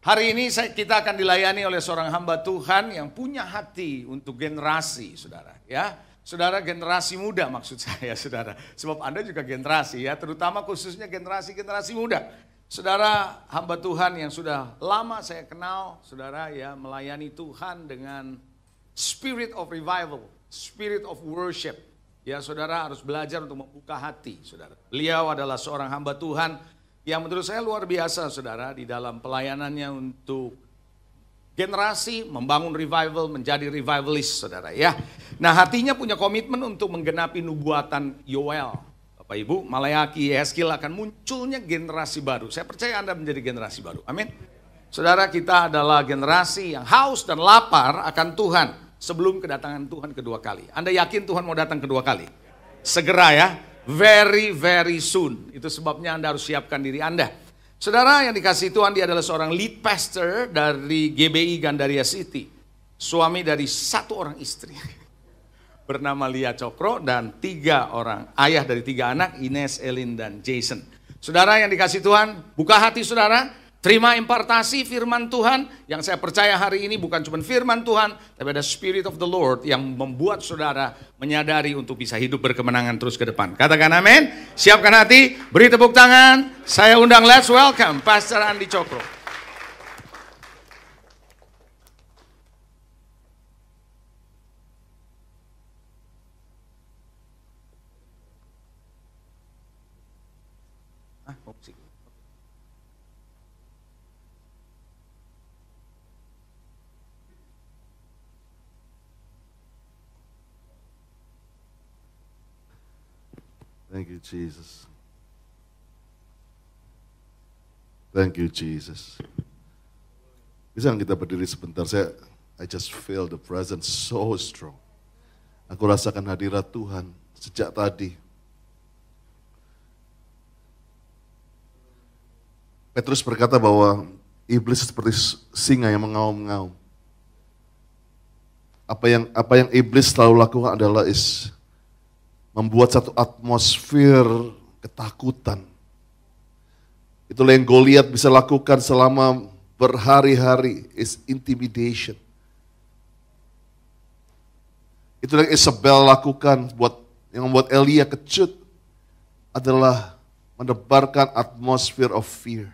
Hari ini kita akan dilayani oleh seorang hamba Tuhan yang punya hati untuk generasi, saudara. Ya, saudara, generasi muda maksud saya, saudara. Sebab Anda juga generasi ya, terutama khususnya generasi muda. Saudara, hamba Tuhan yang sudah lama saya kenal, saudara ya, melayani Tuhan dengan spirit of revival, spirit of worship. Ya, saudara harus belajar untuk membuka hati, saudara. Beliau adalah seorang hamba Tuhan yang menurut saya luar biasa, saudara, di dalam pelayanannya untuk generasi, membangun revival, menjadi revivalist, saudara ya. Nah, hatinya punya komitmen untuk menggenapi nubuatan Yoel. Bapak Ibu, Maleaki, Yehezkiel akan munculnya generasi baru. Saya percaya Anda menjadi generasi baru. Amin. Saudara, kita adalah generasi yang haus dan lapar akan Tuhan sebelum kedatangan Tuhan kedua kali. Anda yakin Tuhan mau datang kedua kali? Segera ya. Very, very soon. Itu sebabnya Anda harus siapkan diri Anda. Saudara yang dikasihi Tuhan, dia adalah seorang lead pastor dari GBI Gandaria City. Suami dari satu orang istri. Bernama Lia Cokro dan 3 orang. Ayah dari 3 anak, Ines, Elin, dan Jason. Saudara yang dikasihi Tuhan, buka hati saudara. Terima impartasi firman Tuhan. Yang saya percaya hari ini bukan cuma firman Tuhan, tapi ada Spirit of the Lord yang membuat saudara menyadari untuk bisa hidup berkemenangan terus ke depan. Katakan amin. Siapkan hati, beri tepuk tangan. Saya undang, let's welcome Pastor Andi Cokro. Thank you, Jesus. Thank you, Jesus. Bisa kita berdiri sebentar? I just feel the presence so strong. Aku rasakan hadirat Tuhan sejak tadi. Petrus berkata bahwa iblis seperti singa yang mengaum-ngaum. Apa yang iblis selalu lakukan adalah membuat satu atmosfer ketakutan. Itulah yang Goliat bisa lakukan selama berhari-hari, is intimidation. Itulah yang Isabel lakukan yang membuat Elia kecut adalah menebarkan atmosfer of fear.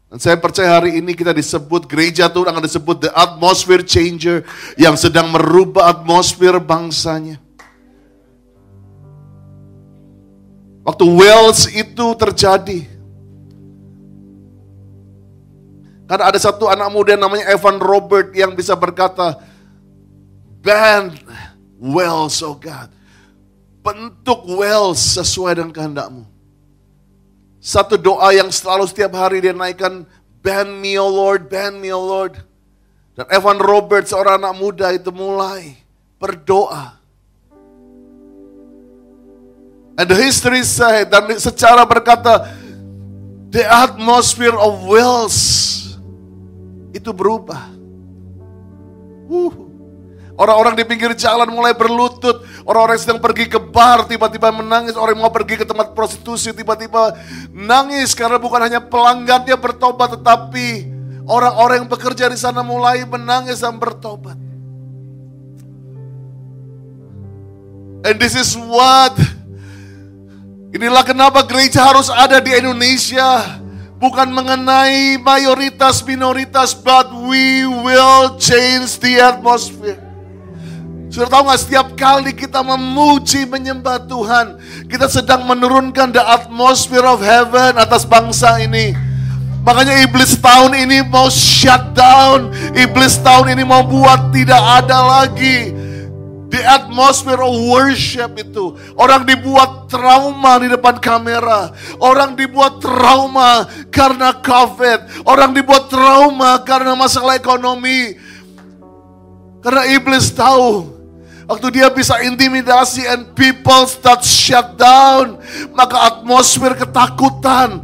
Dan saya percaya hari ini kita disebut, gereja Tuhan akan disebut the atmosphere changer yang sedang merubah atmosfer bangsanya. Waktu Wales itu terjadi, karena ada satu anak muda namanya Evan Robert yang bisa berkata, "Bend Wales, oh God, bentuk Wales sesuai dengan kehendak-Mu." Satu doa yang selalu setiap hari dia naikkan, "Bend me, oh Lord, bend me, oh Lord." Dan Evan Robert, seorang anak muda itu mulai berdoa. And the history say, dan secara berkata, the atmosphere of Wales itu berubah. Orang-orang di pinggir jalan mulai berlutut. Orang-orang sedang pergi ke bar tiba-tiba menangis. Orang yang mau pergi ke tempat prostitusi tiba-tiba nangis. Karena bukan hanya pelanggannya bertobat, tetapi orang-orang yang bekerja di sana mulai menangis dan bertobat. And this is what, inilah kenapa gereja harus ada di Indonesia. Bukan mengenai mayoritas minoritas, but we will change the atmosphere. Sudah tahu gak, setiap kali kita memuji menyembah Tuhan, kita sedang menurunkan the atmosphere of heaven atas bangsa ini. Makanya iblis tahun ini mau shut down. Iblis tahun ini mau buat tidak ada lagi the atmosphere of worship itu. Orang dibuat trauma di depan kamera. Orang dibuat trauma karena COVID. Orang dibuat trauma karena masalah ekonomi. Karena iblis tahu, waktu dia bisa intimidasi and people start shut down, maka atmosfer ketakutan.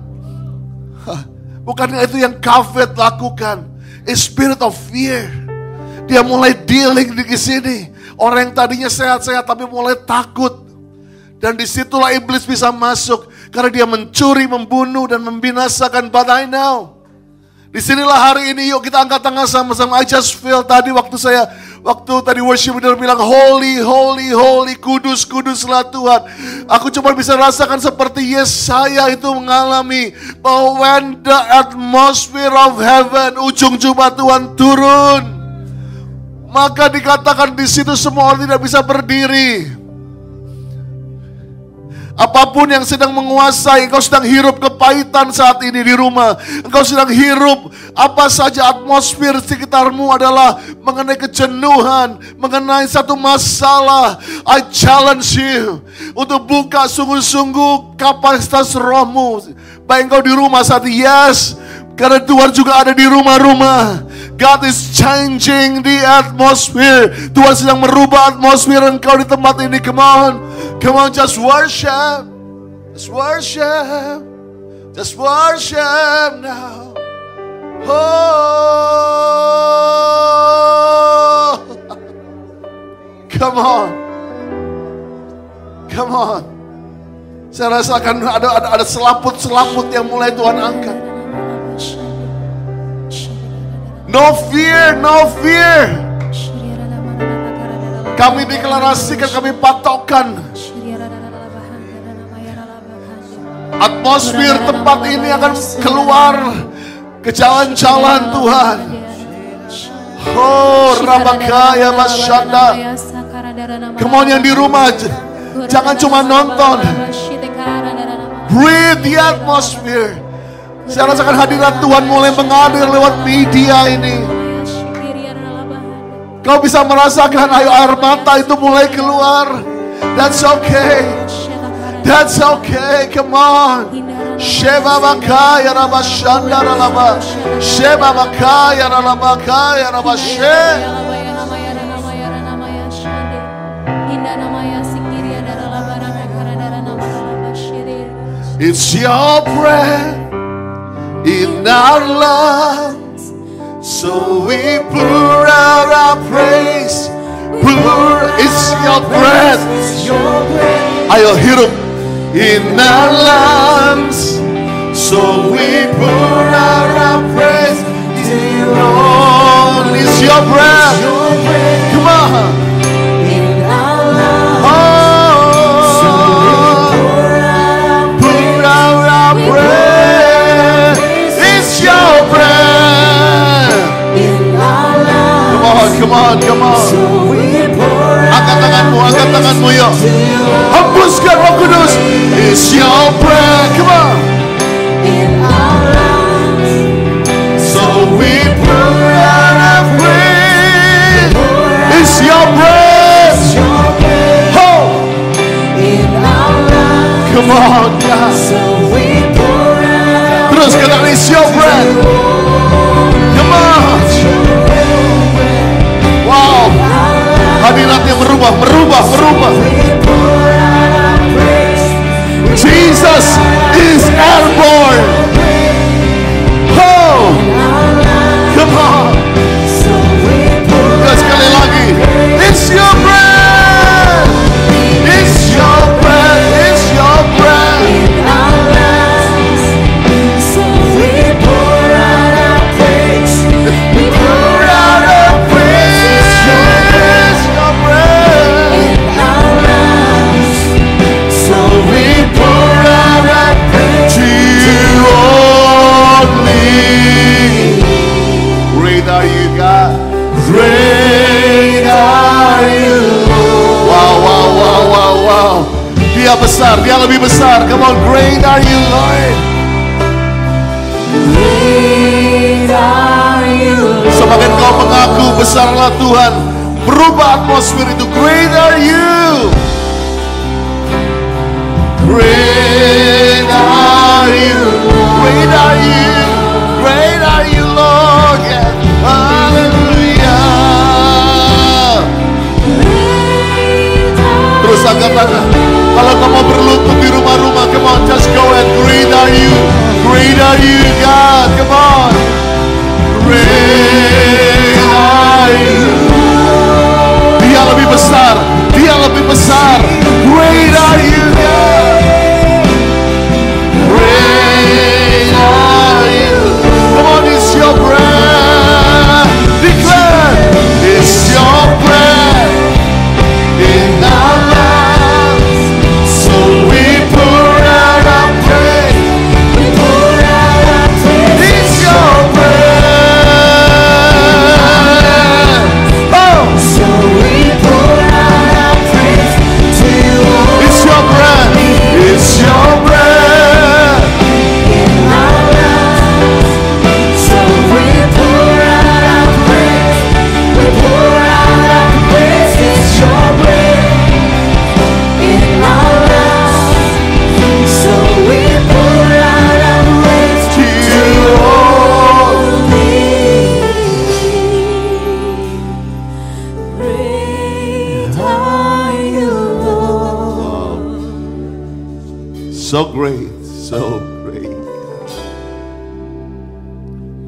Bukannya itu yang COVID lakukan. A spirit of fear. Dia mulai dealing di sini. Orang yang tadinya sehat-sehat tapi mulai takut. Dan disitulah iblis bisa masuk. Karena dia mencuri, membunuh, dan membinasakan. But I know. Disinilah hari ini yuk kita angkat tangan sama-sama. I just feel tadi waktu tadi worship leader bilang holy, holy, holy, kudus, kuduslah Tuhan. Aku cuma bisa rasakan seperti Yesaya itu mengalami bahwa when the atmosphere of heaven, ujung jubah Tuhan turun, maka dikatakan di situ semua orang tidak bisa berdiri. Apapun yang sedang menguasai, engkau sedang hirup kepahitan saat ini di rumah. Engkau sedang hirup apa saja atmosfer sekitarmu adalah mengenai kejenuhan, mengenai satu masalah. I challenge you untuk buka sungguh-sungguh kapasitas rohmu. Baik engkau di rumah saat ini, yes. Karena Tuhan juga ada di rumah-rumah. God is changing the atmosphere. Tuhan sedang merubah atmosfer engkau di tempat ini. Come on. Come on, just worship. Just worship. Just worship now. Oh. Come on. Come on. Saya rasakan ada selaput-selaput yang mulai Tuhan angkat. No fear, no fear. Kami deklarasikan, kami patokan. Atmosfer tempat ini akan keluar ke jalan-jalan Tuhan. Oh, Rabakaya Masyanda. Come on yang di rumah, jangan cuma nonton. Breathe the atmosphere. Saya rasakan hadirat Tuhan mulai mengalir lewat media ini. Kau bisa merasakan air mata itu mulai keluar. That's okay. That's okay. Come on. Sheba bakaya rabashanda ralaba. Sheba bakaya ralabakaya rabashe. It's your breath in our lungs, so we pour out our praise. It's your breath. Ayo hirup. In our lungs, so we pour out our praise. Lord, it's your breath. Come on. In our lungs, so we pour out our praise. It's your breath. In our lungs. Come on, come on, come on. Angkat tanganmu yuk. Hembuskan Roh Kudus. It's your breath. Come on. In our lungs, so we pour out our praise. It's your breath. Oh. In our lungs, come on, God. So we pour out. Terus katakan it's your breath. Come on. Wow. Hadiratnya merubah. Jesus is airborne. Oh, come on. Sekali lagi. It's your breath. It's your breath. It's your breath. So we pour out our praise. We pour out our praise. It's your breath. In our lungs. So we pour out our praise to you only. Great are you, God. Great are you, Lord. Wow, wow, wow, wow, wow. Dia besar, dia lebih besar. Come on, great are you, Lord. Great are you, Lord. Semakin kau mengaku besarlah Tuhan, berubah atmosfer itu. Great are you. Great are you. Great are you. Great are you, Lord. Yeah. Hallelujah. Terus angkat tangan. Kalau kamu berlutut di rumah-rumah, come on, just go and great are you. Great are you, God. Come on. Great are you. Dia lebih besar. Dia lebih besar. Great are you, God.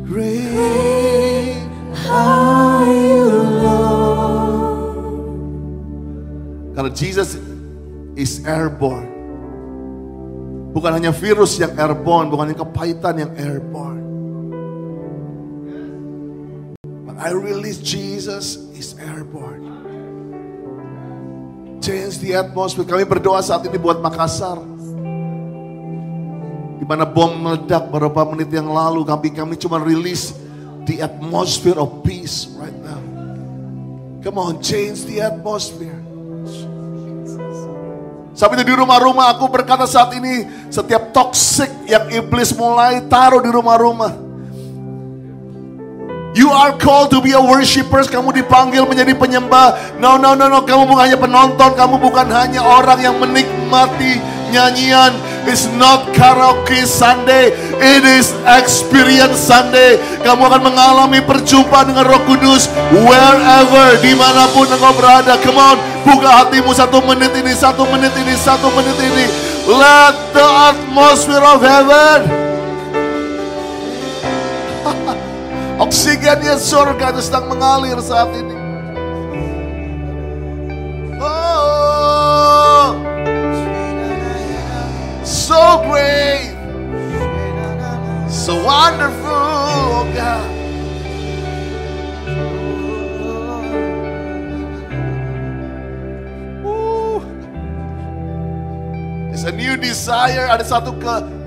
Great are you, Lord. Karena Jesus is airborne. Bukan hanya virus yang airborne, bukan hanya kepahitan yang airborne. But I release Jesus is airborne. Change the atmosphere. Kami berdoa saat ini buat Makassar, di mana bom meledak beberapa menit yang lalu. Kami cuma release the atmosphere of peace right now. Come on, change the atmosphere. Sampai itu di rumah-rumah aku berkata saat ini, setiap toxic yang iblis mulai taruh di rumah-rumah. You are called to be a worshippers. Kamu dipanggil menjadi penyembah. No. Kamu bukan hanya penonton. Kamu bukan hanya orang yang menikmati nyanyian. It's not karaoke Sunday. It is experience Sunday. Kamu akan mengalami perjumpaan dengan Roh Kudus wherever, dimanapun engkau berada. Come on, buka hatimu 1 menit ini, 1 menit ini, 1 menit ini. Let the atmosphere of heaven, oksigennya surga itu sedang mengalir saat ini. Oh, so great, so wonderful, oh God. It's a new desire, ada satu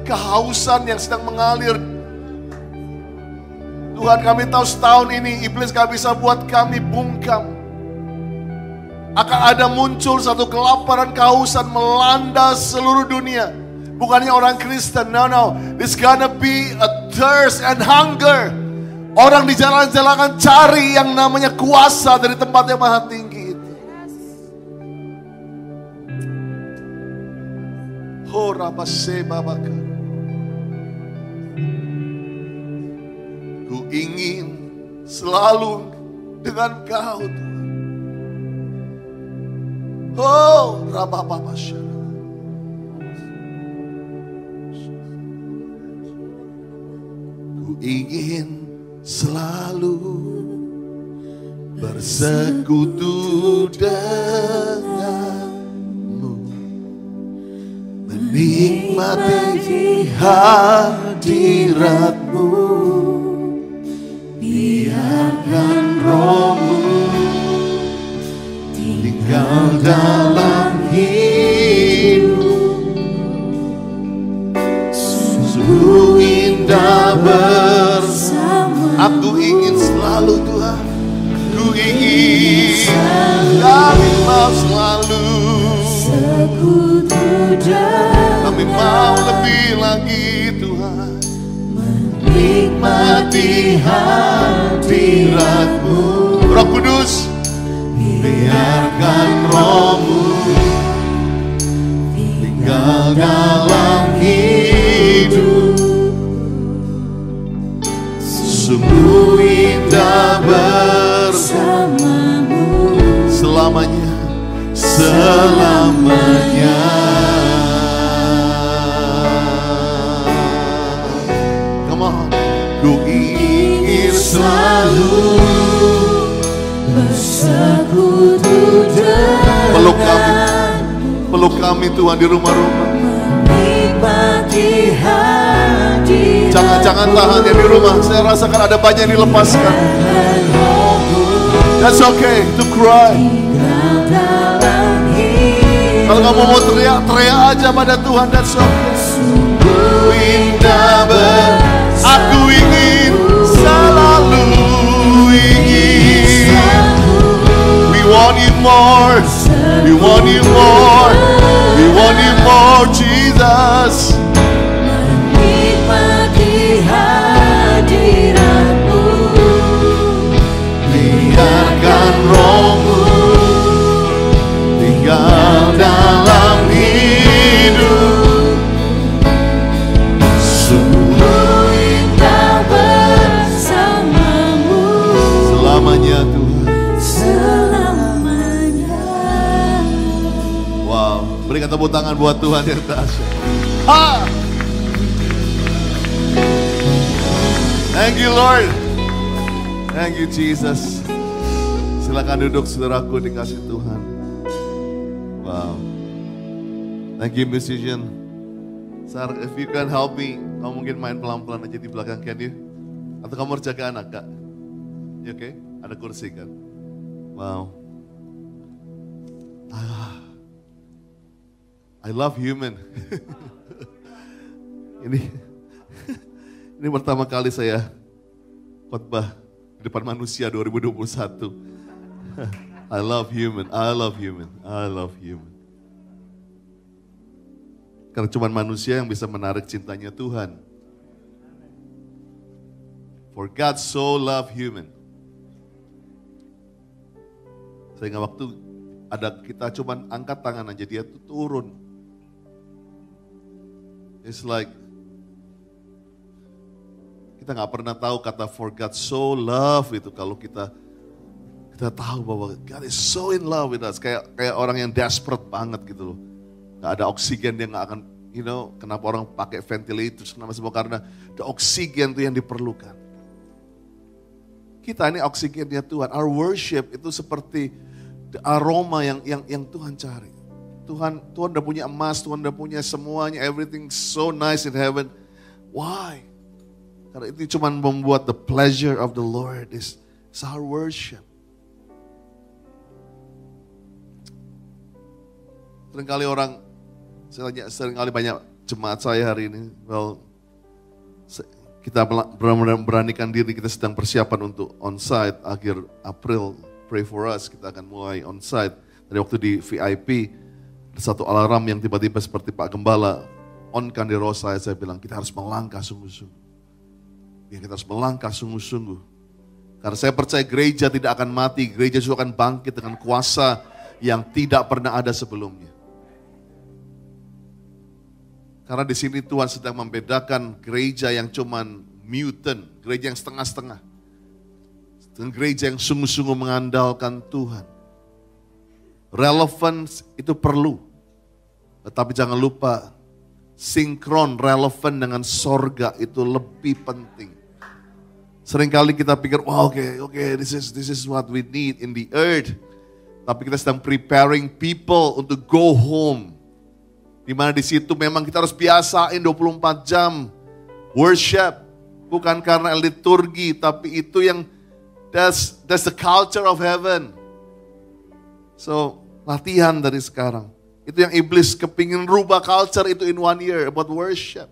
kehausan yang sedang mengalir. Tuhan, kami tahu setahun ini iblis gak bisa buat kami bungkam. Akan ada muncul satu kelaparan, kehausan melanda seluruh dunia. Bukannya orang Kristen, no. It's gonna be a thirst and hunger. Orang di jalan-jalan cari yang namanya kuasa dari tempat yang maha tinggi itu. Oh, Rabase Babaka. Ku ingin selalu dengan kau, Tuhan. Oh, Rabababasya. Ku ingin selalu bersekutu denganmu, menikmati hadiratmu. Biarkan Roh-Mu tinggal dalam hidup. Sungguh indah bersama. Aku ingin selalu, Tuhan. Ku ingin, kami mau selalu. Kami mau lebih lagi, Tuhan. Menikmati hadirat-Mu. Roh Kudus, biarkan Roh-Mu tinggal dalam hidup. Sungguh indah bersamamu selamanya, selamanya. Ku ingin selalu bersekutu denganmu. Peluk kami Tuhan di rumah-rumah. Menikmati hadirat. Jangan tahan yang di rumah. Saya rasakan ada banyak yang dilepaskan. That's okay to cry. Kalau kamu mau teriak, teriak aja pada Tuhan. That's okay. Sungguh indah aku ingin selalu ingin. We want you more. We want you more. We want you more, Jesus. Menikmati hadirat-Mu. Biarkan Roh-Mu tinggal dalam hidup. Selamanya Tuhan. Selamanya. Wow, berikan tepuk tangan buat Tuhan yang dahsyat. Ha! Thank you Lord. Thank you Jesus. Silakan duduk saudaraku dikasih Tuhan. Wow. Thank you musician. Sar, if you can help me, kamu mungkin main pelan-pelan aja di belakang, can you? Atau kamu harus jaga anak, Kak? Ya, oke? Ada kursi kan? Wow. I love human. Ini pertama kali saya khotbah di depan manusia 2021. I love human, I love human, I love human. Karena cuma manusia yang bisa menarik cintanya Tuhan. For God so loved human. Sehingga waktu kita cuma angkat tangan aja, dia tuh turun. It's like kita nggak pernah tahu kata for God so love itu kalau kita tahu bahwa God is so in love with us. Kayak orang yang desperate banget gitu loh. Gak ada oksigen, dia gak akan, kenapa orang pakai ventilator, kenapa semua, karena the oksigen itu yang diperlukan. Kita ini oksigennya Tuhan, our worship itu seperti the aroma yang Tuhan cari. Tuhan udah punya emas, Tuhan udah punya semuanya, everything so nice in heaven. Why? Karena itu cuma membuat the pleasure of the Lord is our worship. Seringkali banyak jemaat saya hari ini, kita beranikan diri, kita sedang persiapan untuk onsite akhir April, pray for us, kita akan mulai onsite. Dari waktu di VIP, ada satu alarm yang tiba-tiba seperti Pak Gembala, on-kan di roh saya bilang, kita harus melangkah sungguh-sungguh. Ya, kita harus melangkah sungguh-sungguh. Karena saya percaya gereja tidak akan mati, gereja juga akan bangkit dengan kuasa yang tidak pernah ada sebelumnya. Karena di sini Tuhan sedang membedakan gereja yang cuman mutant, gereja yang setengah-setengah. Dan gereja yang sungguh-sungguh mengandalkan Tuhan. Relevance itu perlu. Tetapi jangan lupa, sinkron relevan dengan sorga itu lebih penting. Seringkali kita pikir, wow, oke, this is what we need in the earth. Tapi kita sedang preparing people untuk go home. Di mana di situ memang kita harus biasain 24 jam worship, bukan karena liturgi, tapi itu yang that's the culture of heaven. So latihan dari sekarang. Itu yang iblis kepingin rubah culture itu in 1 year about worship.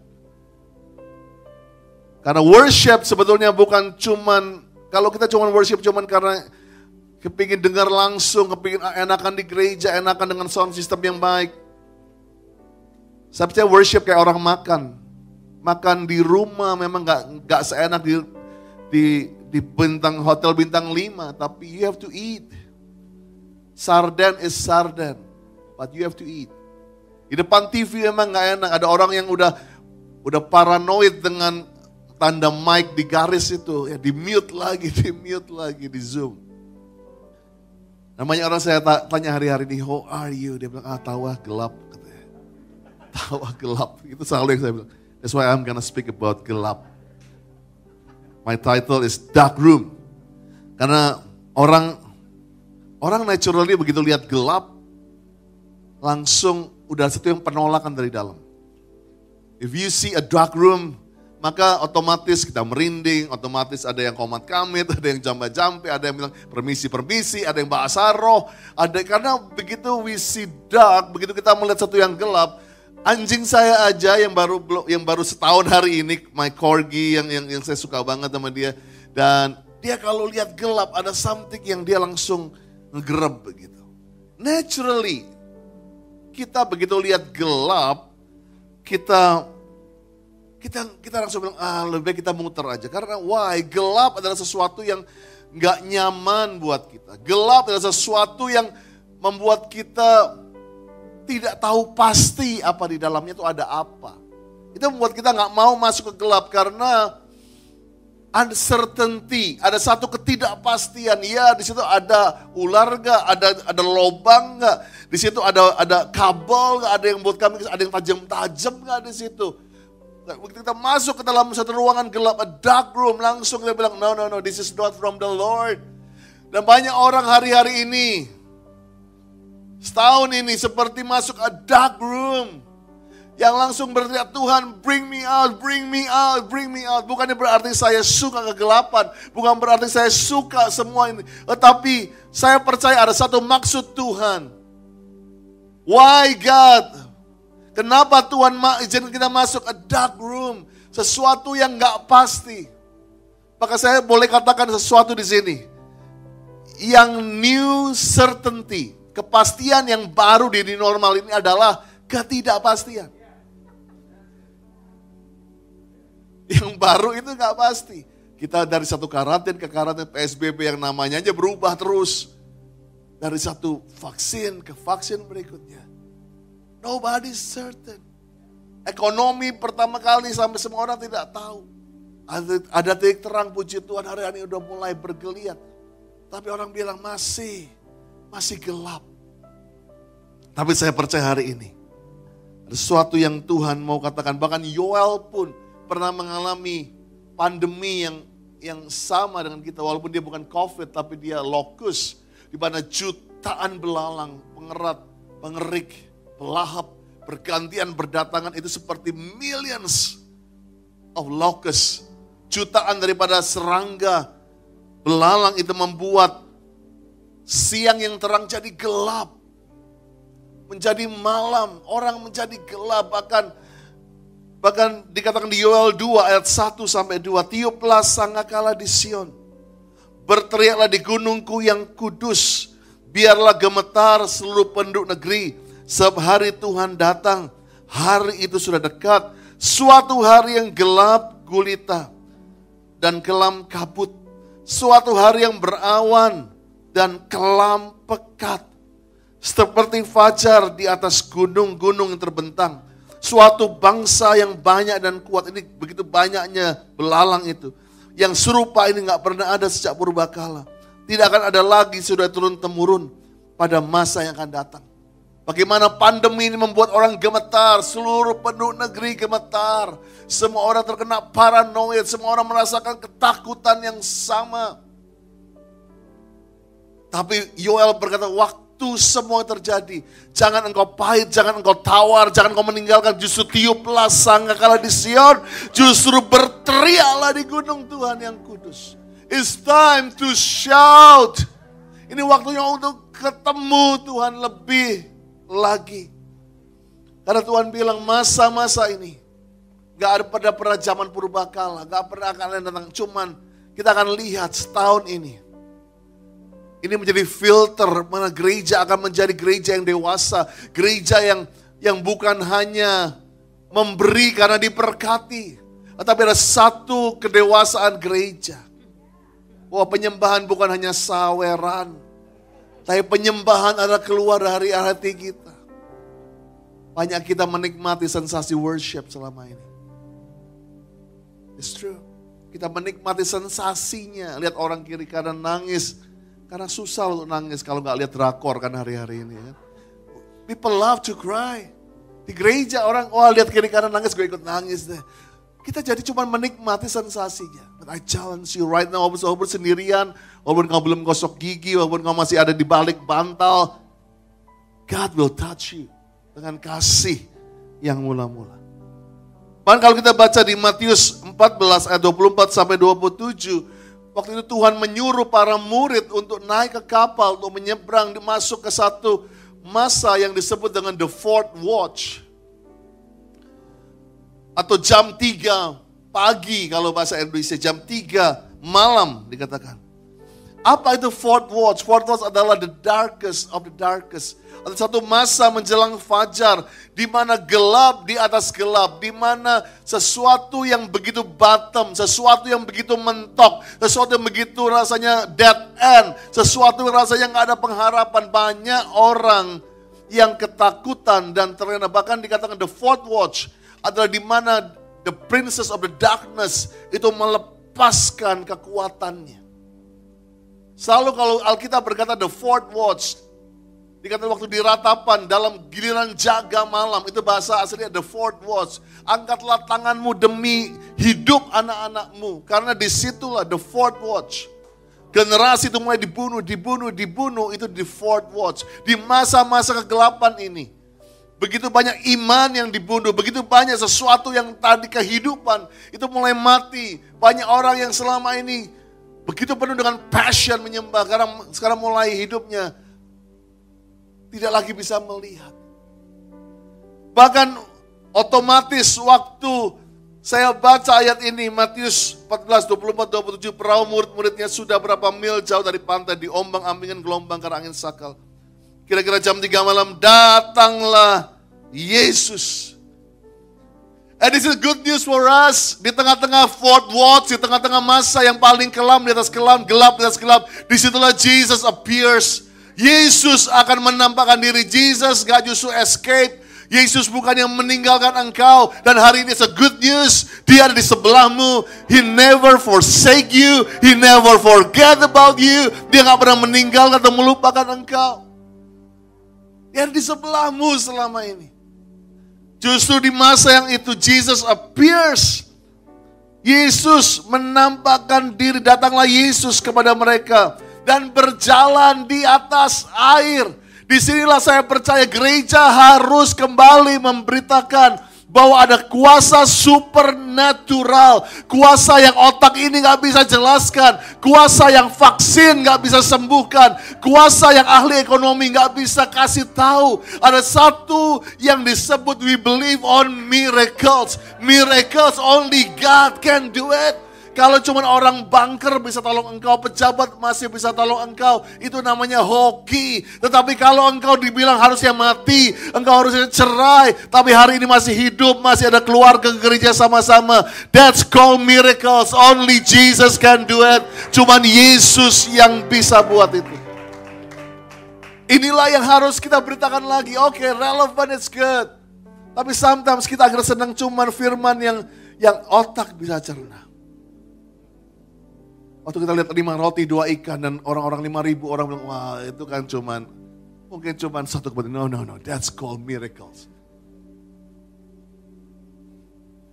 Karena worship sebetulnya bukan cuman, kalau kita cuman worship cuman karena kepingin dengar langsung, kepingin enakan di gereja, enakan dengan sound system yang baik. Saya percaya worship kayak orang makan. Makan di rumah memang gak seenak di hotel bintang 5. Tapi you have to eat. Sarden is sarden. But you have to eat. Di depan TV memang gak enak. Ada orang yang udah paranoid dengan tanda mic di garis itu. Ya, di mute lagi di Zoom. Namanya orang saya tanya hari-hari ini, how are you? Dia bilang, tawa gelap. Tawa gelap, itu selalu yang saya bilang. That's why I'm gonna speak about gelap. My title is Dark Room. Karena orang naturally begitu lihat gelap, langsung udah satu yang penolakan dari dalam. If you see a dark room, maka otomatis kita merinding, otomatis ada yang komat kamit, ada yang jamba-jampe, ada yang bilang permisi, ada yang bahasa roh, karena begitu we see dark, begitu kita melihat satu yang gelap. Anjing saya aja yang baru setahun hari ini, my corgi yang saya suka banget sama dia. Dan dia kalau lihat gelap ada something yang dia langsung ngegereb begitu. Naturally, kita begitu lihat gelap, kita langsung bilang, lebih baik kita muter aja. Karena why? Gelap adalah sesuatu yang gak nyaman buat kita. Gelap adalah sesuatu yang membuat kita tidak tahu pasti apa di dalamnya itu ada apa. Itu membuat kita gak mau masuk ke gelap karena uncertainty, ada satu ketidakpastian. Ya, di situ ada ular gak, ada lobang gak, di situ ada kabel gak, ada yang buat kami, ada yang tajam-tajam gak di situ. Begitu kita masuk ke dalam satu ruangan gelap, a dark room, langsung kita bilang, no, this is not from the Lord. Dan banyak orang hari-hari ini, setahun ini seperti masuk a dark room. Yang langsung berteriak, Tuhan bring me out, bring me out, bring me out. Bukannya berarti saya suka kegelapan. Bukan berarti saya suka semua ini. Tetapi saya percaya ada satu maksud Tuhan. Why God? Kenapa Tuhan izinkan kita masuk a dark room? Sesuatu yang gak pasti. Maka saya boleh katakan sesuatu di sini. Yang new certainty. Kepastian yang baru di new normal ini adalah ketidakpastian. Yang baru itu gak pasti. Kita dari satu karantin ke karantin PSBB yang namanya aja berubah terus. Dari satu vaksin ke vaksin berikutnya. Nobody's certain. Ekonomi pertama kali sampai semua orang tidak tahu. Ada titik terang, puji Tuhan hari ini udah mulai bergeliat. Tapi orang bilang masih gelap. Tapi saya percaya hari ini. Ada sesuatu yang Tuhan mau katakan. Bahkan Yoel pun pernah mengalami pandemi yang sama dengan kita. Walaupun dia bukan COVID, tapi dia lokus. Di mana jutaan belalang, pengerat, pengerik, pelahap, bergantian berdatangan. Itu seperti millions of locusts. Jutaan daripada serangga, belalang itu membuat siang yang terang jadi gelap. Menjadi malam, orang menjadi gelap. Bahkan dikatakan di Yoel 2 ayat 1 sampai 2. Tiuplah sangakala di Sion. Berteriaklah di gunungku yang kudus. Biarlah gemetar seluruh penduduk negeri. Sebab hari Tuhan datang. Hari itu sudah dekat. Suatu hari yang gelap gulita dan kelam kabut. Suatu hari yang berawan dan kelam pekat. Seperti fajar di atas gunung-gunung yang terbentang. Suatu bangsa yang banyak dan kuat. Ini begitu banyaknya belalang itu. Yang serupa ini gak pernah ada sejak purbakala. Tidak akan ada lagi sudah turun-temurun pada masa yang akan datang. Bagaimana pandemi ini membuat orang gemetar. Seluruh penduduk negeri gemetar. Semua orang terkena paranoid. Semua orang merasakan ketakutan yang sama. Tapi Yoel berkata, waktu semua terjadi. Jangan engkau pahit, jangan engkau tawar, jangan engkau meninggalkan. Justru tiuplah sangkakala di Sion. Justru berteriaklah di gunung Tuhan yang kudus. It's time to shout. Ini waktunya untuk ketemu Tuhan lebih lagi. Karena Tuhan bilang masa-masa ini gak ada pada zaman purbakala, gak pernah akan datang. Cuman kita akan lihat setahun ini. Ini menjadi filter mana gereja akan menjadi gereja yang dewasa. Gereja yang bukan hanya memberi karena diberkati. Tetapi ada satu kedewasaan gereja. Bahwa penyembahan bukan hanya saweran. Tapi penyembahan adalah keluar dari hati kita. Banyak kita menikmati sensasi worship selama ini. It's true. Kita menikmati sensasinya. Lihat orang kiri kanan nangis. Karena susah untuk nangis kalau gak lihat drakor kan hari-hari ini. Kan? People love to cry. Di gereja orang, lihat kiri kanan nangis, gue ikut nangis deh. Kita jadi cuma menikmati sensasinya. But I challenge you right now, walaupun sendirian, walaupun kau belum gosok gigi, walaupun kau masih ada di balik bantal, God will touch you dengan kasih yang mula-mula. Bahkan kalau kita baca di Matius 14 ayat 24 sampai 27, waktu itu Tuhan menyuruh para murid untuk naik ke kapal, untuk menyeberang, masuk ke satu masa yang disebut dengan the fourth watch. Atau jam 3 pagi kalau bahasa Indonesia, jam 3 malam dikatakan. Apa itu fourth watch? Fourth watch adalah the darkest of the darkest. Ada satu masa menjelang fajar, di mana gelap di atas gelap, di mana sesuatu yang begitu bottom, sesuatu yang begitu mentok, sesuatu yang begitu rasanya dead end, sesuatu yang rasanya nggak ada pengharapan. Banyak orang yang ketakutan dan terlena. Bahkan dikatakan the fourth watch adalah di mana the princess of the darkness itu melepaskan kekuatannya. Selalu kalau Alkitab berkata the fourth watch, Dikatakan waktu di ratapan dalam giliran jaga malam, itu bahasa aslinya the fourth watch. Angkatlah tanganmu demi hidup anak-anakmu, karena disitulah the fourth watch. Generasi itu mulai dibunuh, itu di fourth watch. Di masa-masa kegelapan ini. Begitu banyak iman yang dibunuh, begitu banyak sesuatu yang tadi kehidupan, itu mulai mati. Banyak orang yang selama ini begitu penuh dengan passion menyembah, karena sekarang mulai hidupnya tidak lagi bisa melihat. Bahkan otomatis waktu saya baca ayat ini, Matius 14, 24, 27, perahu murid-muridnya sudah berapa mil jauh dari pantai, diombang-ambingkan gelombang karena angin sakal. Kira-kira jam 3 malam datanglah Yesus. And this is good news for us. Di tengah-tengah fourth watch, di tengah-tengah masa yang paling kelam, di atas kelam, gelap di atas gelap, disitulah Jesus appears. Yesus akan menampakkan diri. Jesus gak justru escape. Yesus bukan yang meninggalkan engkau. Dan hari ini it's a good news. Dia ada di sebelahmu. He never forsake you. He never forget about you. Dia gak pernah meninggalkan atau melupakan engkau. Dia ada di sebelahmu selama ini. Justru di masa yang itu Jesus appears. Yesus menampakkan diri. Datanglah Yesus kepada mereka dan berjalan di atas air. Disinilah saya percaya gereja harus kembali memberitakan bahwa ada kuasa supernatural. Kuasa yang otak ini gak bisa jelaskan. Kuasa yang vaksin gak bisa sembuhkan. Kuasa yang ahli ekonomi gak bisa kasih tahu. Ada satu yang disebut we believe on miracles. Miracles only God can do it. Kalau cuma orang banker bisa tolong engkau, pejabat masih bisa tolong engkau, itu namanya hoki. Tetapi kalau engkau dibilang harusnya mati, engkau harusnya cerai, tapi hari ini masih hidup, masih ada keluarga gereja sama-sama. That's called miracles. Only Jesus can do it. Cuman Yesus yang bisa buat itu. Inilah yang harus kita beritakan lagi. Oke, relevant, it's good. Tapi sometimes kita akhirnya senang cuman firman yang otak bisa cerna. Waktu kita lihat 5 roti 2 ikan dan orang-orang 5.000 orang bilang, wah itu kan mungkin cuman satu kebetulan. No, that's called miracles.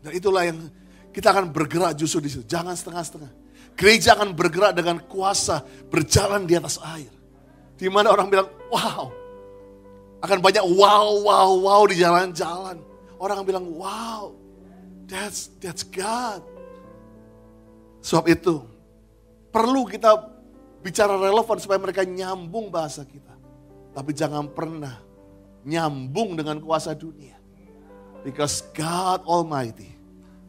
Dan itulah yang kita akan bergerak justru di situ. Jangan setengah-setengah. Gereja akan bergerak dengan kuasa, berjalan di atas air. Di mana orang bilang, wow. Akan banyak wow di jalan-jalan. Orang bilang, wow, that's God. Sebab itu, perlu kita bicara relevan supaya mereka nyambung bahasa kita. Tapi jangan pernah nyambung dengan kuasa dunia. Because God Almighty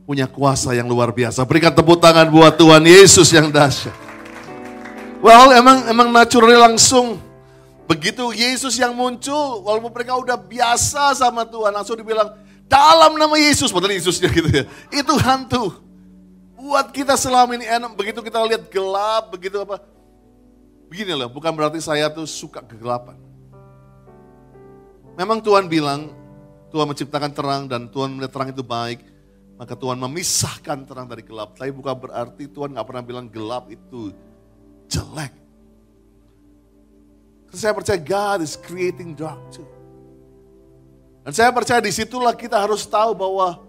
punya kuasa yang luar biasa. Berikan tepuk tangan buat Tuhan Yesus yang dahsyat. Well, emang naturally langsung. Begitu Yesus yang muncul, walaupun mereka udah biasa sama Tuhan, langsung dibilang, dalam nama Yesus. Padahal Yesusnya gitu ya. Itu hantu. Buat kita selama ini enak, begitu kita lihat gelap, begitu apa. Begini loh, bukan berarti saya tuh suka kegelapan. Memang Tuhan bilang, Tuhan menciptakan terang dan Tuhan melihat terang itu baik. Maka Tuhan memisahkan terang dari gelap. Tapi bukan berarti Tuhan gak pernah bilang gelap itu jelek. Karena saya percaya God is creating dark too. Dan saya percaya disitulah kita harus tahu bahwa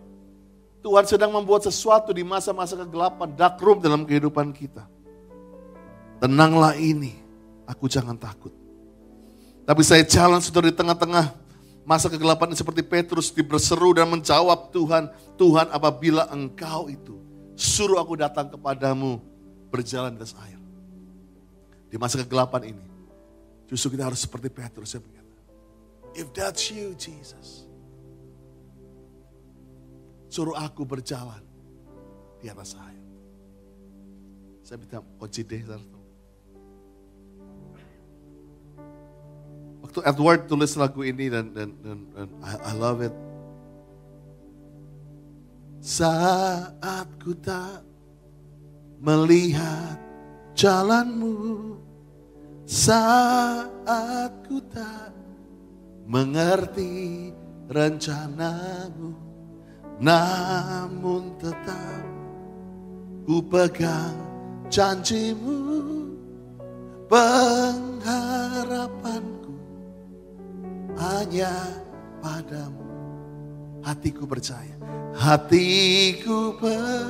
Tuhan sedang membuat sesuatu di masa-masa kegelapan, dark room dalam kehidupan kita. Tenanglah ini, aku jangan takut. Tapi saya challenge saudara di tengah-tengah masa kegelapan ini seperti Petrus berseru dan menjawab Tuhan, Tuhan apabila engkau itu suruh aku datang kepadamu berjalan di atas air. Di masa kegelapan ini, justru kita harus seperti Petrus. Saya berkata, if that's you Jesus, suruh aku berjalan di atas air. Saya minta kunci deh. Waktu Edward tulis lagu ini dan I love it. Saat ku tak melihat jalanmu, saat ku tak mengerti rencanamu, namun tetap ku pegang janjimu, pengharapanku hanya padamu. Hatiku percaya. Hatiku percaya.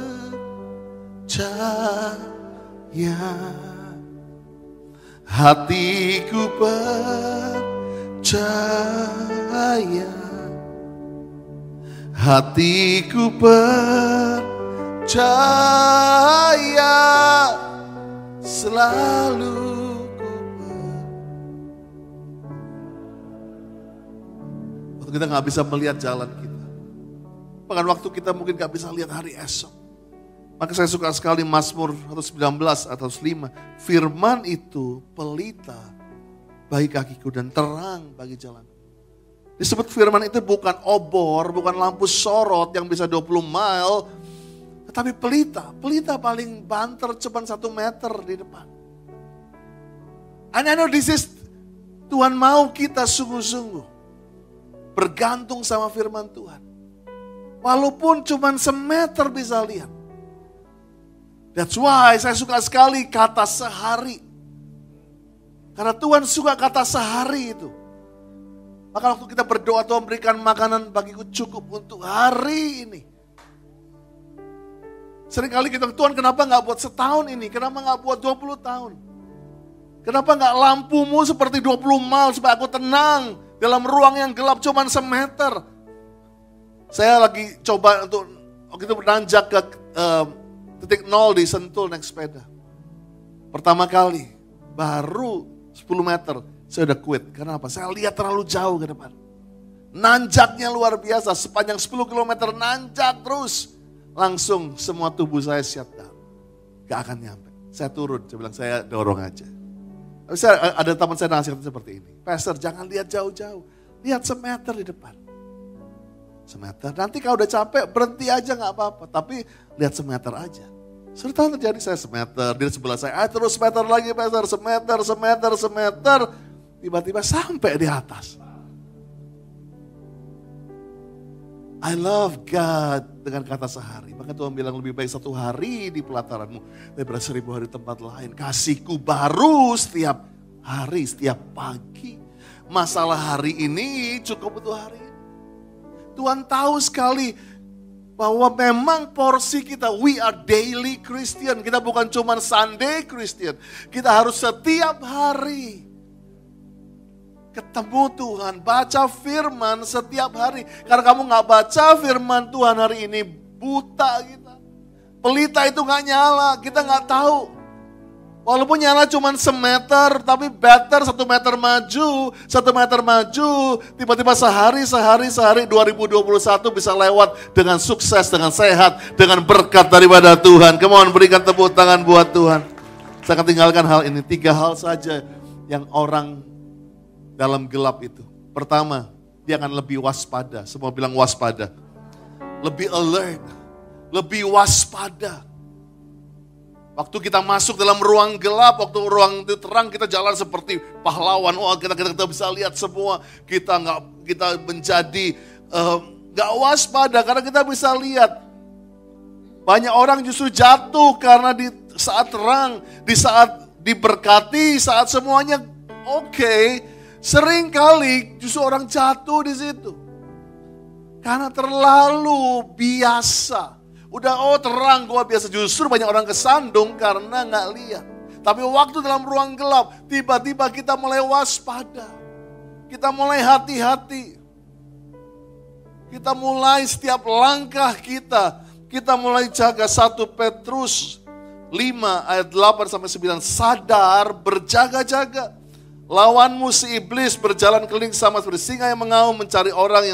Hatiku percaya. Hatiku percaya. Selalu waktu kita gak bisa melihat jalan kita, bahkan waktu kita mungkin gak bisa lihat hari esok, maka saya suka sekali Mazmur 119 atau 5. Firman itu pelita bagi kakiku dan terang bagi jalan. Disebut firman itu bukan obor, bukan lampu sorot yang bisa 20 mile, tetapi pelita. Pelita paling banter cuma 1 meter di depan. And I know this is, Tuhan mau kita sungguh-sungguh bergantung sama firman Tuhan. Walaupun cuma semeter bisa lihat. That's why saya suka sekali kata sehari. Karena Tuhan suka kata sehari itu. Maka waktu kita berdoa, Tuhan berikan makanan bagiku cukup untuk hari ini. Seringkali kita, Tuhan kenapa gak buat setahun ini? Kenapa gak buat 20 tahun? Kenapa gak lampumu seperti 20 mil supaya aku tenang dalam ruang yang gelap cuma semeter? Saya lagi coba untuk, waktu itu menanjak ke titik 0 di Sentul naik sepeda. Pertama kali, baru 10 meter. Saya udah quit, karena apa? Saya lihat terlalu jauh ke depan. Nanjaknya luar biasa, sepanjang 10 km nanjak terus. Langsung semua tubuh saya shut down. Gak akan nyampe. Saya turun, saya bilang saya dorong aja. Tapi ada teman saya nasihat seperti ini. Pastor jangan lihat jauh-jauh, lihat semeter di depan. Semeter, nanti kalau udah capek berhenti aja gak apa-apa. Tapi lihat semeter aja. Sudah tahu terjadi, saya semeter, di sebelah saya, terus semeter lagi Pastor, semeter. Tiba-tiba sampai di atas. I love God dengan kata sehari. Maka Tuhan bilang lebih baik 1 hari di pelataranmu daripada 1000 hari di tempat lain. Kasihku baru setiap hari, setiap pagi. Masalah hari ini cukup untuk hari ini. Tuhan tahu sekali bahwa memang porsi kita, we are daily Christian. Kita bukan cuma Sunday Christian. Kita harus setiap hari ketemu Tuhan, baca firman setiap hari. Karena kamu gak baca firman Tuhan hari ini, buta kita. Pelita itu gak nyala, kita gak tahu. Walaupun nyala cuma semeter, tapi better 1 meter maju, 1 meter maju. Tiba-tiba sehari 2021 bisa lewat dengan sukses, dengan sehat, dengan berkat daripada Tuhan. Come on, berikan tepuk tangan buat Tuhan. Saya akan tinggalkan hal ini, 3 hal saja yang orang dalam gelap itu. Pertama, dia akan lebih waspada. Semua bilang waspada. Lebih alert, lebih waspada. Waktu kita masuk dalam ruang gelap, waktu ruang itu terang, kita jalan seperti pahlawan. Wah, kita bisa lihat semua. Kita menjadi nggak waspada karena kita bisa lihat. Banyak orang justru jatuh karena di saat terang, di saat diberkati, saat semuanya oke. Sering kali justru orang jatuh di situ. Karena terlalu biasa. Udah terang gua biasa. Justru banyak orang kesandung karena gak lihat. Tapi waktu dalam ruang gelap, tiba-tiba kita mulai waspada. Kita mulai hati-hati. Kita mulai setiap langkah kita mulai jaga. 1 Petrus 5 ayat 8-9. Sadar, berjaga-jaga. Lawanmu si iblis berjalan keliling sama seperti singa yang mengaum mencari orang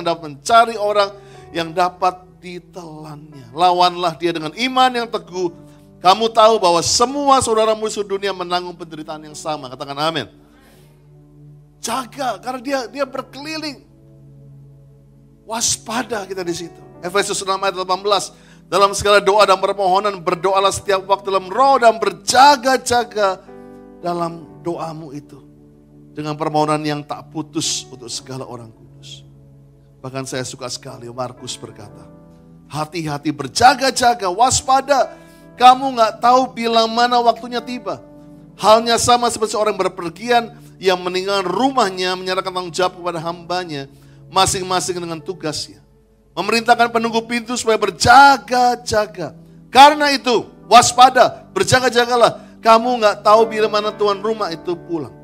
yang dapat ditelannya. Lawanlah dia dengan iman yang teguh. Kamu tahu bahwa semua saudara musuh dunia menanggung penderitaan yang sama. Katakan amin. Jaga karena dia berkeliling. Waspada kita di situ. Efesus 6 ayat 18. Dalam segala doa dan permohonan berdoalah setiap waktu dalam roh dan berjaga-jaga dalam doamu itu. Dengan permohonan yang tak putus untuk segala orang kudus. Bahkan saya suka sekali Markus berkata, hati-hati, berjaga-jaga, waspada. Kamu gak tahu bila mana waktunya tiba. Halnya sama seperti seorang berpergian yang meninggalkan rumahnya, menyerahkan tanggung jawab kepada hambanya, masing-masing dengan tugasnya. Memerintahkan penunggu pintu supaya berjaga-jaga. Karena itu, waspada, berjaga-jagalah. Kamu gak tahu bila mana tuan rumah itu pulang.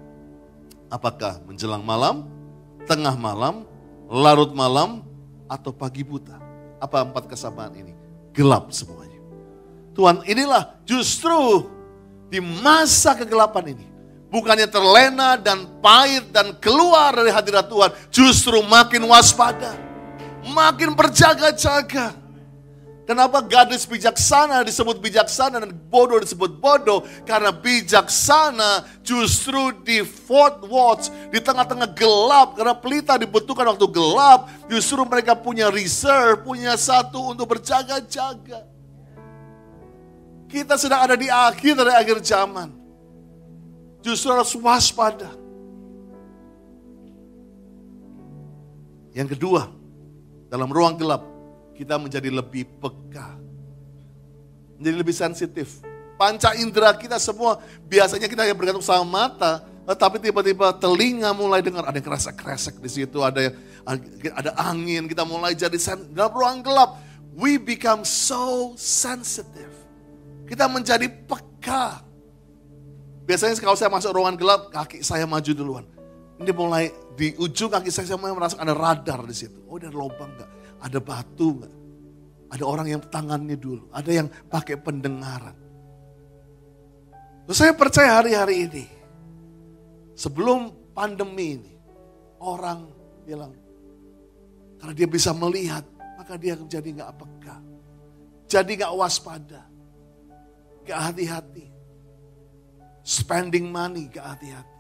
Apakah menjelang malam, tengah malam, larut malam, atau pagi buta. Apa 4 kesamaan ini? Gelap semuanya. Tuhan, inilah justru di masa kegelapan ini, bukannya terlena dan pahit dan keluar dari hadirat Tuhan, justru makin waspada, makin berjaga-jaga. Kenapa gadis bijaksana disebut bijaksana dan bodoh disebut bodoh? Karena bijaksana justru di fourth watch, di tengah-tengah gelap. Karena pelita dibutuhkan waktu gelap, justru mereka punya reserve, punya satu untuk berjaga-jaga. Kita sedang ada di akhir dari akhir zaman. Justru harus waspada. Yang kedua, dalam ruang gelap, kita menjadi lebih peka. Menjadi lebih sensitif. Panca indera kita semua, biasanya kita yang bergantung sama mata, tapi tiba-tiba telinga mulai dengar, ada yang kresek-kresek di situ, ada angin, kita mulai jadi dalam ruang gelap. We become so sensitive. Kita menjadi peka. Biasanya kalau saya masuk ruangan gelap, kaki saya maju duluan. Ini mulai di ujung kaki saya mulai merasakan ada radar di situ. Oh, ada lubang enggak? Ada batu enggak? Ada orang yang tangannya dulu. Ada yang pakai pendengaran. Terus saya percaya hari-hari ini, sebelum pandemi ini, orang bilang, karena dia bisa melihat, maka dia jadi enggak peka. Jadi enggak waspada. Enggak hati-hati. Spending money enggak hati-hati.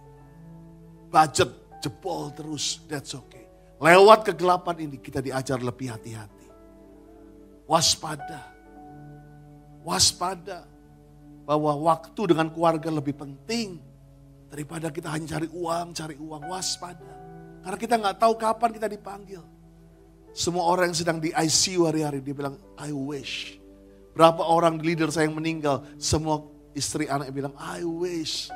Budget jebol terus, that's okay. Lewat kegelapan ini kita diajar lebih hati-hati. Waspada. Waspada. Bahwa waktu dengan keluarga lebih penting. Daripada kita hanya cari uang. Waspada. Karena kita gak tahu kapan kita dipanggil. Semua orang yang sedang di ICU hari-hari, dia bilang, I wish. Berapa orang leader saya yang meninggal, semua istri anak bilang, I wish.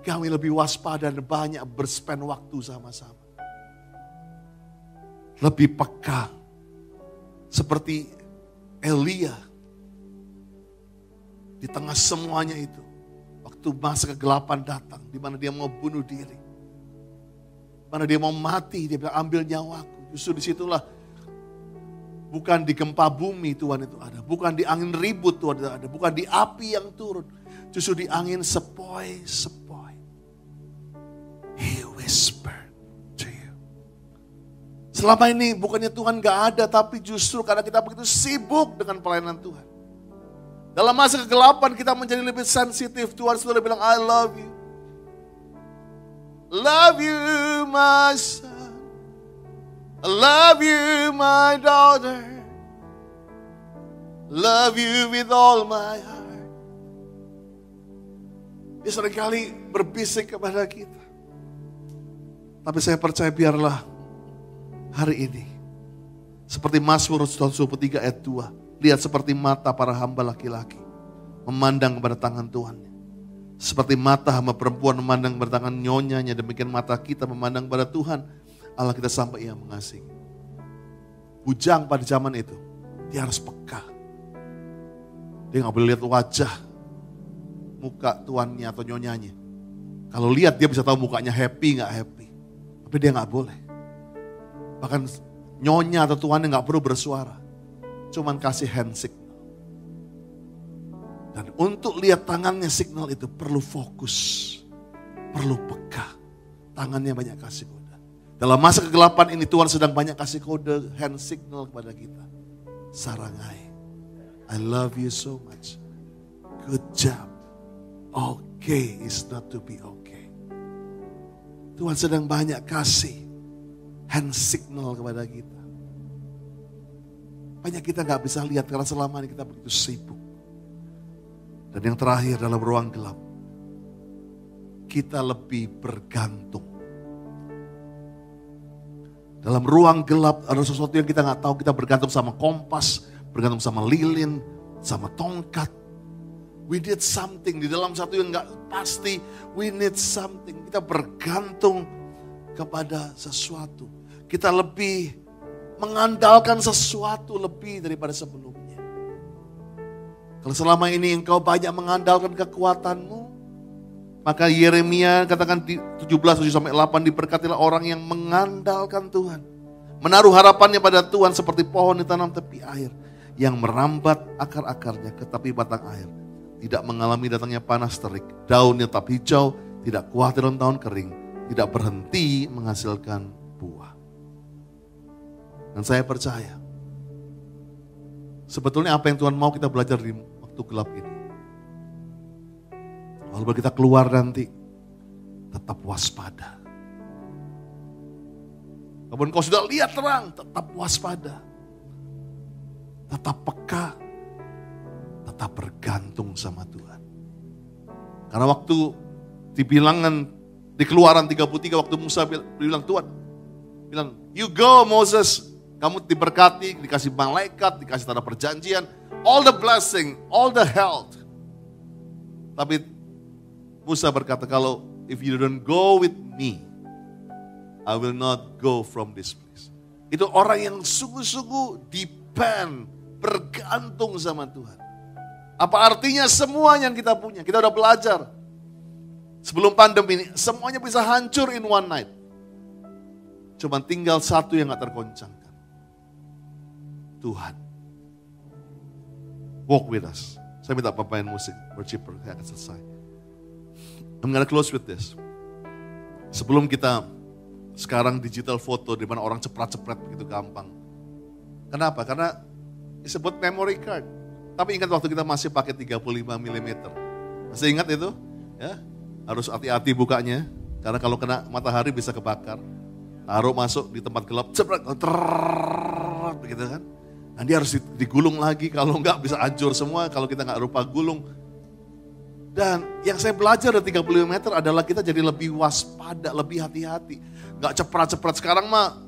Kami lebih waspada dan banyak berspend waktu sama-sama. Lebih peka. Seperti Elia. Di tengah semuanya itu. Waktu masa kegelapan datang. Di mana dia mau bunuh diri. Di mana dia mau mati. Dia bilang ambil nyawaku. Justru disitulah. Bukan di gempa bumi Tuhan itu ada. Bukan di angin ribut Tuhan itu ada. Bukan di api yang turun. Justru di angin sepoi-sepoi. He whispered. Selama ini bukannya Tuhan gak ada, tapi justru karena kita begitu sibuk dengan pelayanan Tuhan. Dalam masa kegelapan kita menjadi lebih sensitif. Tuhan sudah bilang, I love you. Love you my son. I love you my daughter. Love you with all my heart. Dia seringkali berbisik kepada kita. Tapi saya percaya biarlah hari ini, seperti Mazmur 123 ayat 2, lihat seperti mata para hamba laki-laki memandang kepada tangan Tuhannya. Seperti mata hamba perempuan memandang kepada tangan nyonyanya, demikian mata kita memandang kepada Tuhan, Allah kita sampai Ia mengasihi. Bujang pada zaman itu, dia harus peka. Dia gak boleh lihat wajah, muka tuannya atau nyonyanya. Kalau lihat dia bisa tahu mukanya happy gak happy. Tapi dia gak boleh. Bahkan nyonya atau tuannya gak perlu bersuara. Cuman kasih hand signal. Dan untuk lihat tangannya signal itu perlu fokus. Perlu peka. Tangannya banyak kasih kode. Dalam masa kegelapan ini Tuhan sedang banyak kasih kode hand signal kepada kita. Sarangai. I love you so much. Good job. Okay is not to be okay. Tuhan sedang banyak kasih hand signal kepada kita. Banyak kita gak bisa lihat karena selama ini kita begitu sibuk. Dan yang terakhir dalam ruang gelap, kita lebih bergantung. Dalam ruang gelap ada sesuatu yang kita gak tahu, kita bergantung sama kompas, bergantung sama lilin, sama tongkat. We need something. Di dalam satu yang gak pasti, we need something. Kita bergantung kepada sesuatu. Kita lebih mengandalkan sesuatu lebih daripada sebelumnya. Kalau selama ini engkau banyak mengandalkan kekuatanmu, maka Yeremia katakan di 17:7-8, diberkatilah orang yang mengandalkan Tuhan. Menaruh harapannya pada Tuhan seperti pohon ditanam tepi air, yang merambat akar-akarnya ke tepi batang air. Tidak mengalami datangnya panas terik, daunnya tetap hijau, tidak khawatir dalam tahun kering, tidak berhenti menghasilkan buah. Dan saya percaya, sebetulnya apa yang Tuhan mau kita belajar di waktu gelap ini. Walaupun kita keluar nanti, tetap waspada. Walaupun kau sudah lihat terang, tetap waspada. Tetap peka, tetap bergantung sama Tuhan. Karena waktu di bilangan, di Keluaran 33, waktu Musa bilang, Tuhan bilang, you go Moses, kamu diberkati, dikasih malaikat, dikasih tanah perjanjian, all the blessing, all the health. Tapi Musa berkata, kalau if you don't go with me, I will not go from this place. Itu orang yang sungguh-sungguh depend, bergantung sama Tuhan. Apa artinya semua yang kita punya? Kita udah belajar. Sebelum pandemi ini, semuanya bisa hancur in one night. Cuma tinggal satu yang gak tergoncangkan. Tuhan. Walk with us. Saya minta pemain musik, worshiper, saya akan selesai. I'm gonna close with this. Sebelum kita sekarang digital foto di mana orang cepret-cepret begitu gampang. Kenapa? Karena disebut memory card. Tapi ingat waktu kita masih pakai 35 mm. Masih ingat itu? Ya, harus hati-hati bukanya. Karena kalau kena matahari bisa kebakar. Taruh masuk di tempat gelap, cepret, begitu kan. Nanti harus digulung lagi, kalau enggak bisa hancur semua kalau kita enggak rupa gulung. Dan yang saya belajar dari 35 meter adalah kita jadi lebih waspada, lebih hati-hati. Enggak ceprat-ceprat sekarang mah,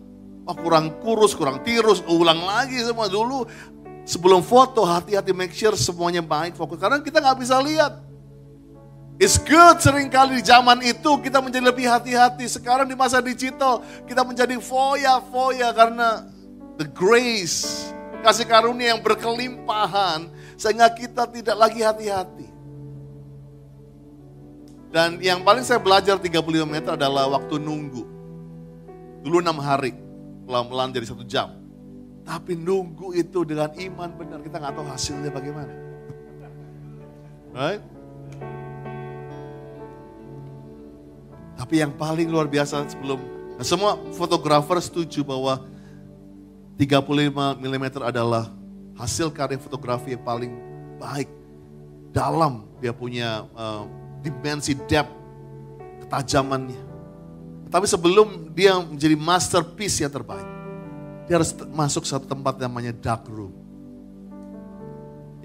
kurang kurus, kurang tirus, ulang lagi semua dulu. Sebelum foto hati-hati, make sure semuanya baik, fokus. Karena kita enggak bisa lihat. It's good seringkali di zaman itu kita menjadi lebih hati-hati. Sekarang di masa digital kita menjadi foya-foya karena the grace, kasih karunia yang berkelimpahan sehingga kita tidak lagi hati-hati. Dan yang paling saya belajar 35 meter adalah waktu nunggu. Dulu 6 hari, pelan-pelan jadi 1 jam. Tapi nunggu itu dengan iman benar, kita gak tahu hasilnya bagaimana. Right? Tapi yang paling luar biasa semua fotografer setuju bahwa 35 mm adalah hasil karya fotografi yang paling baik. Dalam dia punya dimensi depth, ketajamannya. Tapi sebelum dia menjadi masterpiece yang terbaik, dia harus masuk satu tempat yang namanya dark room.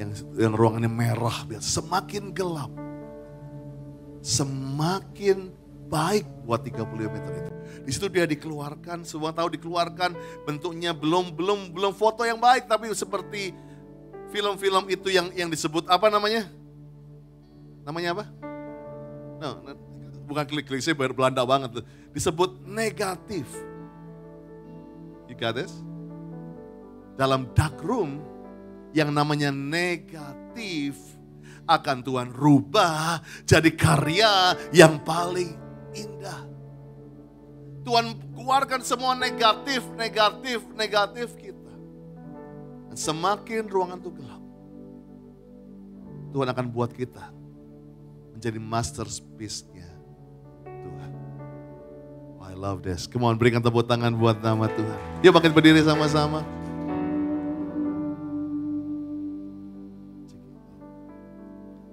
Yang ruangannya merah, semakin gelap, semakin baik buat 35 meter itu. Di situ dia dikeluarkan, semua tahu dikeluarkan, bentuknya belum foto yang baik, tapi seperti film-film itu yang disebut apa namanya? Namanya apa? No, bukan klik-klik, saya Belanda banget. Disebut negatif. You got this? Dalam dark room yang namanya negatif akan Tuhan rubah jadi karya yang paling indah. Tuhan keluarkan semua negatif kita. Dan semakin ruangan itu gelap, Tuhan akan buat kita menjadi masterpiece-nya Tuhan. Oh, I love this. Come on, berikan tepuk tangan buat nama Tuhan. Yuk bangkit berdiri sama-sama.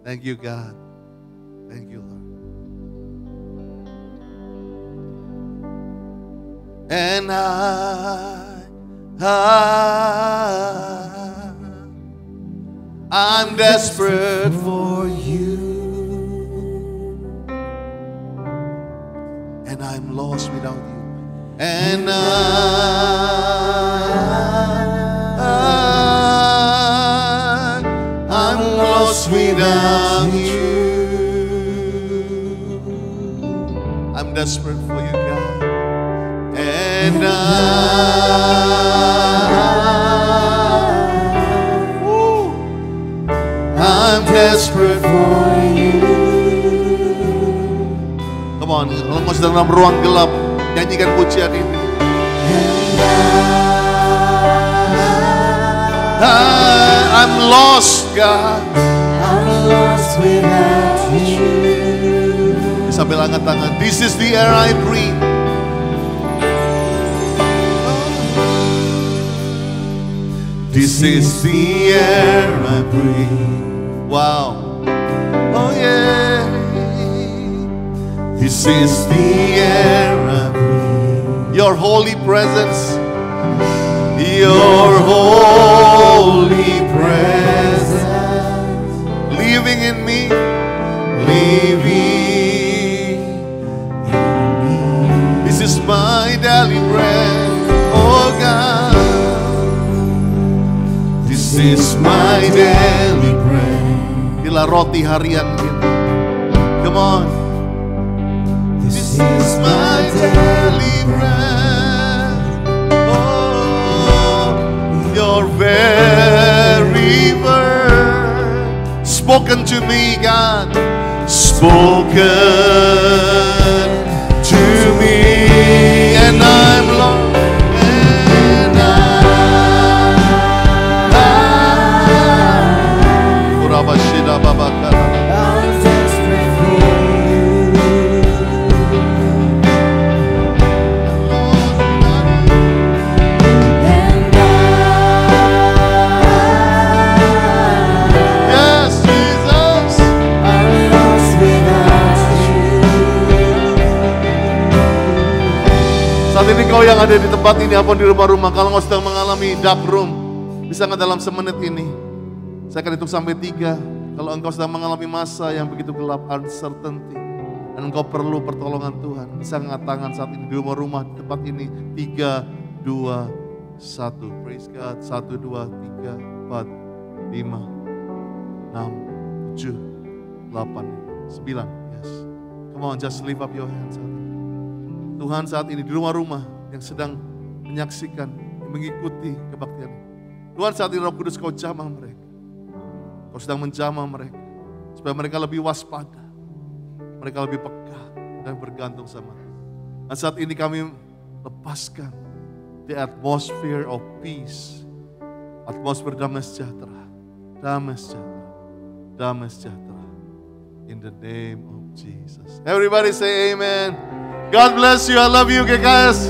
Thank you God. Thank you Lord. And I'm desperate for you. And I'm lost without you. And I'm lost without desperate for you, God. And I'm desperate for you. Come on, kalau kau sedang dalam ruang gelap, nyanyikan pujian ini. I'm lost, God. I'm lost without you. Sambil angkat tangan. This is the air I breathe. This is the air I breathe. Wow. Oh yeah. This is the air I breathe. Your holy presence. Your holy presence. Living in me. Living in me. This is my daily bread. Oh God. This is my daily bread. Inilah roti harian kita. Come on. This is my daily bread. Oh, your very word spoken to me, God. Spoken to me, and I'm lost. Saat ini kau yang ada di tempat ini, apa di rumah-rumah, kalau kau sedang mengalami dark room, bisa nggak dalam semenit ini? Saya akan hitung sampai 3. Kalau engkau sedang mengalami masa yang begitu gelap, uncertainty, dan engkau perlu pertolongan Tuhan, bisa angkat tangan saat ini di rumah-rumah di tempat ini. 3, 2, 1. Praise God. 1, 2, 3, 4, 5, 6, 7, 8, 9. Yes. Come on, just lift up your hands. Tuhan saat ini di rumah-rumah yang sedang menyaksikan, yang mengikuti kebaktian. Tuhan saat ini Roh Kudus kau jamah mereka. Kau sedang menjamah mereka. Supaya mereka lebih waspada. Mereka lebih peka dan bergantung sama Tuhan. Dan saat ini kami lepaskan the atmosphere of peace. Atmosfer damai sejahtera. Damai sejahtera. Damai sejahtera. In the name of Jesus. Everybody say amen. God bless you. I love you, guys.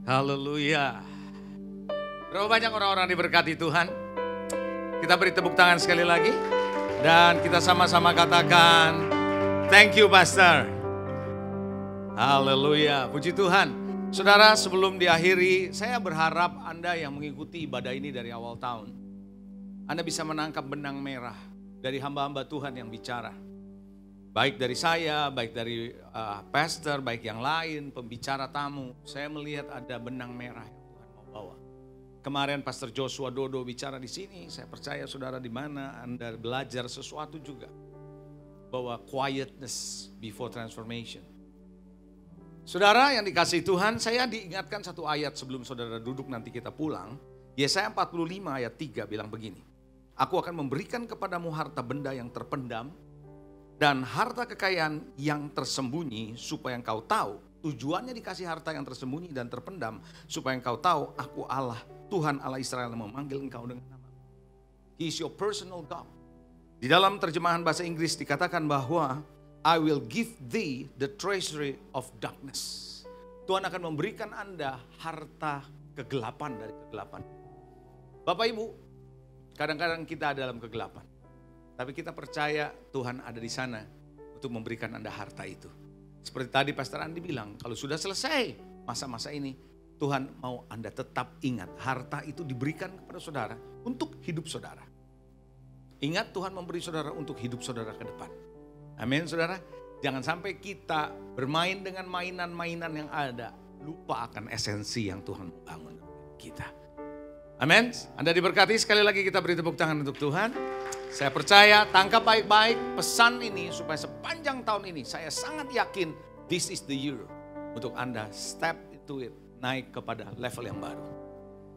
Haleluya. Berapa banyak orang-orang diberkati Tuhan? Kita beri tepuk tangan sekali lagi. Dan kita sama-sama katakan, thank you Pastor. Haleluya, puji Tuhan. Saudara, sebelum diakhiri, saya berharap Anda yang mengikuti ibadah ini dari awal tahun, Anda bisa menangkap benang merah dari hamba-hamba Tuhan yang bicara. Baik dari saya, baik dari pastor, baik yang lain, pembicara tamu. Saya melihat ada benang merah yang Tuhan mau bawa. Kemarin Pastor Joshua Dodo bicara di sini, saya percaya saudara di mana Anda belajar sesuatu juga. Bahwa quietness before transformation. Saudara yang dikasihi Tuhan, saya diingatkan satu ayat sebelum saudara duduk nanti kita pulang. Yesaya 45 ayat 3 bilang begini. Aku akan memberikan kepadamu harta benda yang terpendam dan harta kekayaan yang tersembunyi supaya engkau tahu. Tujuannya dikasih harta yang tersembunyi dan terpendam supaya engkau tahu aku Allah, Tuhan Allah Israel yang memanggil engkau dengan nama. He is your personal God. Di dalam terjemahan bahasa Inggris dikatakan bahwa I will give thee the treasury of darkness. Tuhan akan memberikan Anda harta kegelapan dari kegelapan. Bapak Ibu, kadang-kadang kita dalam kegelapan. Tapi kita percaya Tuhan ada di sana untuk memberikan Anda harta itu. Seperti tadi Pastor Andi bilang, kalau sudah selesai masa-masa ini, Tuhan mau Anda tetap ingat harta itu diberikan kepada saudara untuk hidup saudara. Ingat, Tuhan memberi saudara untuk hidup saudara ke depan. Amin saudara. Jangan sampai kita bermain dengan mainan-mainan yang ada, lupa akan esensi yang Tuhan bangun kita. Amin. Anda diberkati, sekali lagi kita beri tepuk tangan untuk Tuhan. Saya percaya, tangkap baik-baik pesan ini supaya sepanjang tahun ini saya sangat yakin this is the year untuk Anda step into it, naik kepada level yang baru.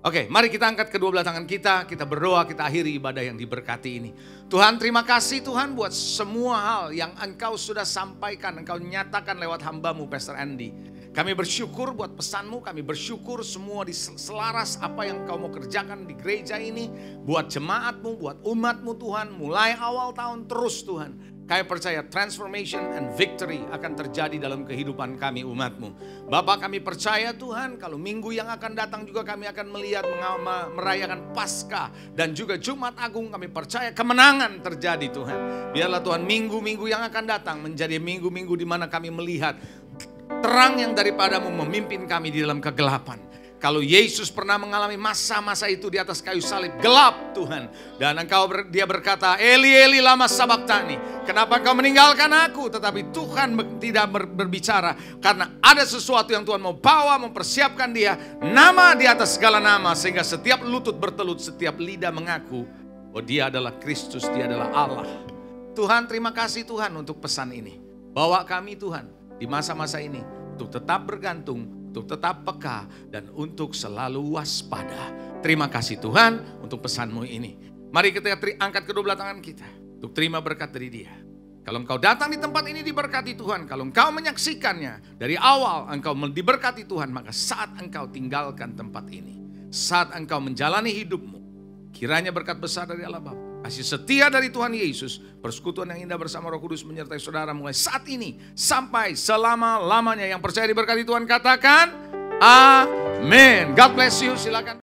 Oke, mari kita angkat kedua belah tangan kita berdoa, kita akhiri ibadah yang diberkati ini. Tuhan, terima kasih Tuhan buat semua hal yang Engkau sudah sampaikan, Engkau nyatakan lewat hamba-Mu Pastor Andy. Kami bersyukur buat pesan-Mu, kami bersyukur semua selaras apa yang Engkau mau kerjakan di gereja ini. Buat jemaat-Mu, buat umat-Mu Tuhan, mulai awal tahun terus Tuhan. Kami percaya transformation and victory akan terjadi dalam kehidupan kami umat-Mu. Bapak, kami percaya Tuhan kalau minggu yang akan datang juga kami akan melihat merayakan Paskah. Dan juga Jumat Agung, kami percaya kemenangan terjadi Tuhan. Biarlah Tuhan minggu-minggu yang akan datang menjadi minggu-minggu di mana kami melihat terang yang daripada-Mu memimpin kami di dalam kegelapan. Kalau Yesus pernah mengalami masa-masa itu di atas kayu salib, gelap Tuhan. Dan dia berkata, Eli, Eli, lama sabachthani. Kenapa engkau meninggalkan aku? Tetapi Tuhan tidak berbicara. Karena ada sesuatu yang Tuhan mau bawa, mempersiapkan dia. Nama di atas segala nama. Sehingga setiap lutut bertelut, setiap lidah mengaku. Oh, dia adalah Kristus, dia adalah Allah. Tuhan, terima kasih Tuhan untuk pesan ini. Bawa kami Tuhan di masa-masa ini untuk tetap bergantung, untuk tetap peka, dan untuk selalu waspada. Terima kasih Tuhan untuk pesan-Mu ini. Mari kita angkat kedua belah tangan kita untuk terima berkat dari Dia. Kalau engkau datang di tempat ini diberkati Tuhan, kalau engkau menyaksikannya dari awal engkau diberkati Tuhan, maka saat engkau tinggalkan tempat ini, saat engkau menjalani hidupmu, kiranya berkat besar dari Allah Bapa, kasih setia dari Tuhan Yesus, persekutuan yang indah bersama Roh Kudus menyertai saudara mulai saat ini sampai selama-lamanya. Yang percaya diberkati Tuhan katakan amin. God bless you. Silakan.